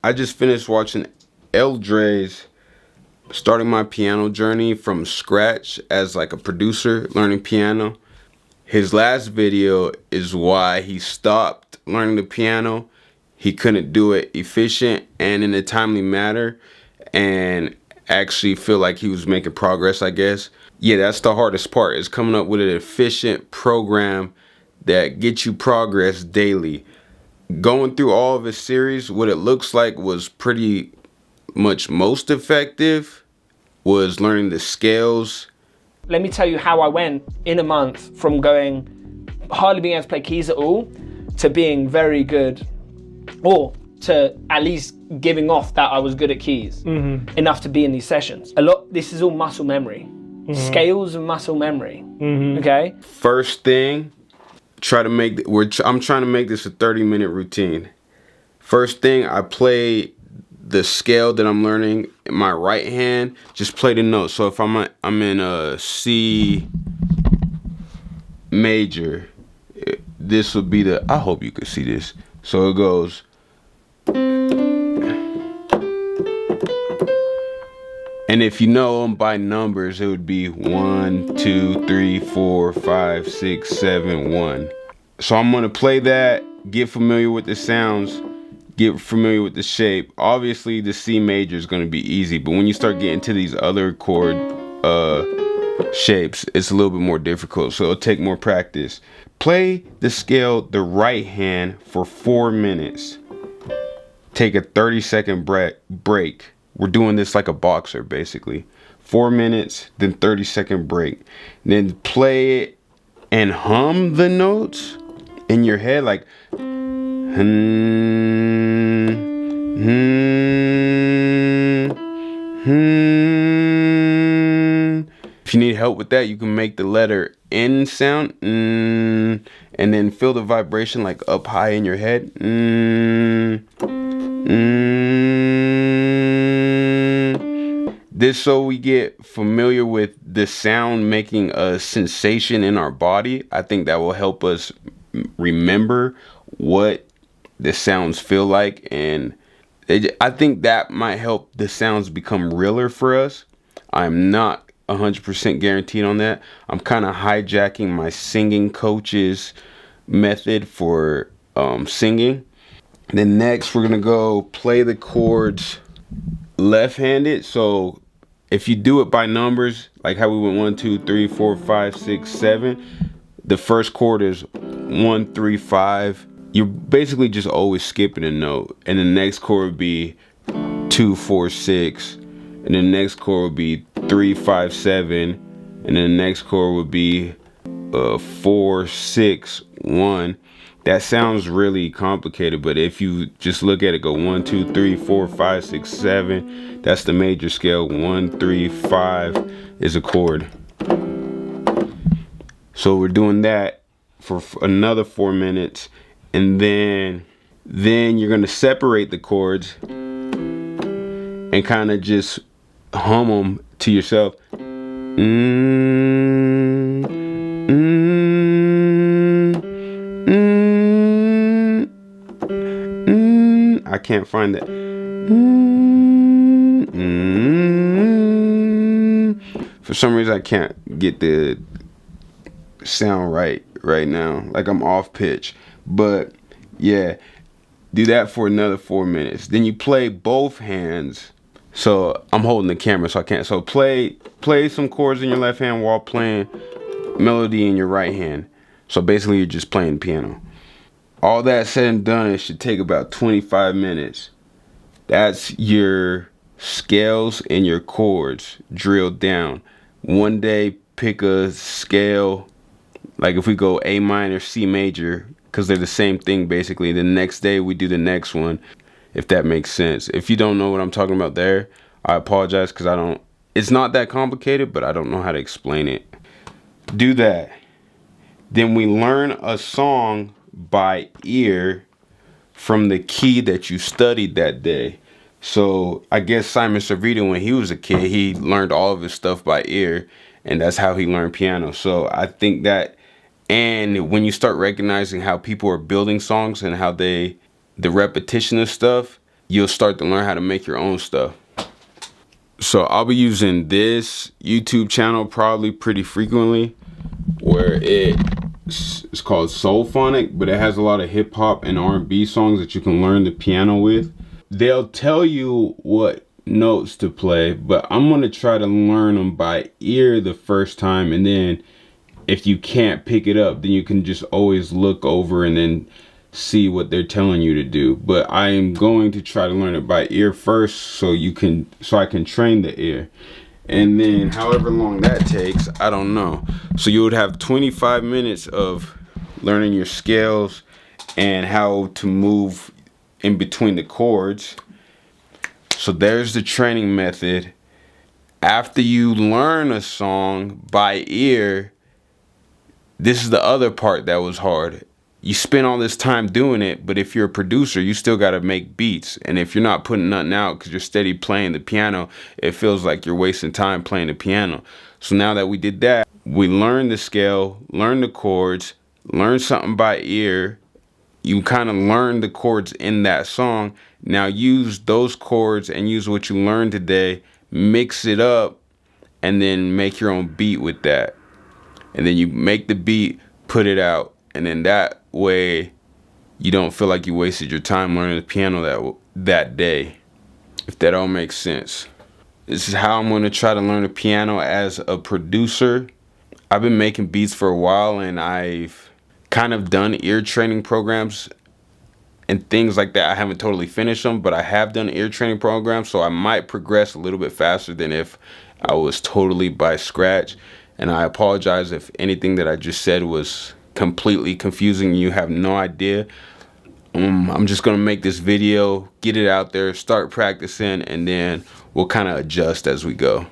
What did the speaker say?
I just finished watching Eldre's starting my piano journey from scratch as like a producer learning piano. His last video is why he stopped learning the piano. He couldn't do it efficient and in a timely manner and actually feel like he was making progress, I guess. Yeah, that's the hardest part, is coming up with an efficient program that gets you progress daily. Going through all of his series, what it looks like was pretty much most effective was learning the scales. Let me tell you how I went in a month from going hardly being able to play keys at all to being very good, or to at least giving off that I was good at keys enough to be in these sessions. This is all muscle memory, scales and muscle memory. Okay. First thing, I'm trying to make this a 30-minute routine. First thing, I play the scale that I'm learning in my right hand. Just play the notes. So if I'm in a C major, this would be I hope you could see this. So it goes. And if you know them by numbers, it would be 1, 2, 3, 4, 5, 6, 7, 1. So I'm gonna play that, get familiar with the sounds, get familiar with the shape. Obviously the C major is gonna be easy, but when you start getting to these other chord shapes, it's a little bit more difficult, so it'll take more practice. Play the scale the right hand for 4 minutes. Take a 30-second break. We're doing this like a boxer, basically. 4 minutes, then 30-second break. Then play it and hum the notes in your head, like If you need help with that, you can make the letter N sound, and then feel the vibration like up high in your head. This so we get familiar with the sound making a sensation in our body. I think that will help us remember what the sounds feel like, and I think that might help the sounds become realer for us. I'm not 100% guaranteed on that. I'm kind of hijacking my singing coach's method for singing. Then next we're gonna go play the chords left-handed. So if you do it by numbers, like how we went 1, 2, 3, 4, 5, 6, 7, the first chord is 1, 3, 5. You're basically just always skipping a note, and the next chord would be 2, 4, 6, and the next chord would be 3, 5, 7, and then the next chord would be 4, 6, 1. That sounds really complicated, but if you just look at it, go 1, 2, 3, 4, 5, 6, 7. That's the major scale. 1, 3, 5 is a chord. So we're doing that for another 4 minutes, and then you're gonna separate the chords and kind of just hum them to yourself. I can't find that. For some reason I can't get the sound right now. Like I'm off pitch. But yeah, do that for another 4 minutes. Then you play both hands. So I'm holding the camera, so I can't. So play some chords in your left hand while playing melody in your right hand. So basically you're just playing piano. All that said and done, it should take about 25 minutes. That's your scales and your chords drilled down. One day pick a scale, like if we go A minor, C major, because they're the same thing basically. The next day we do the next one, if that makes sense. If you don't know what I'm talking about there, I apologize, because it's not that complicated, but I don't know how to explain it. Do that. Then we learn a song by ear from the key that you studied that day. So I guess Simon Servita, when he was a kid, he learned all of his stuff by ear, and that's how he learned piano. So I think that, and when you start recognizing how people are building songs and how the repetition of stuff, you'll start to learn how to make your own stuff. So I'll be using this YouTube channel probably pretty frequently, where it's called Soulphonic, but it has a lot of hip hop and R&B songs that you can learn the piano with. They'll tell you what notes to play, but I'm gonna try to learn them by ear the first time, and then if you can't pick it up, then you can just always look over and then see what they're telling you to do. But I am going to try to learn it by ear first, so I can train the ear. And then however long that takes, I don't know. So you would have 25 minutes of learning your scales and how to move in between the chords. So there's the training method. After you learn a song by ear, this is the other part that was hard. You spend all this time doing it, but if you're a producer, you still got to make beats. And if you're not putting nothing out because you're steady playing the piano, it feels like you're wasting time playing the piano. So now that we did that, we learned the scale, learned the chords, learned something by ear. You kind of learn the chords in that song. Now use those chords and use what you learned today, mix it up, and then make your own beat with that. And then you make the beat, put it out, and then that way you don't feel like you wasted your time learning the piano that day, if that all makes sense. This is how I'm going to try to learn the piano as a producer. I've been making beats for a while, and I've kind of done ear training programs and things like that. I haven't totally finished them, but I have done ear training programs, so I might progress a little bit faster than if I was totally by scratch. And I apologize if anything that I just said was completely confusing and you have no idea. I'm just gonna make this video, get it out there, start practicing, and then we'll kind of adjust as we go.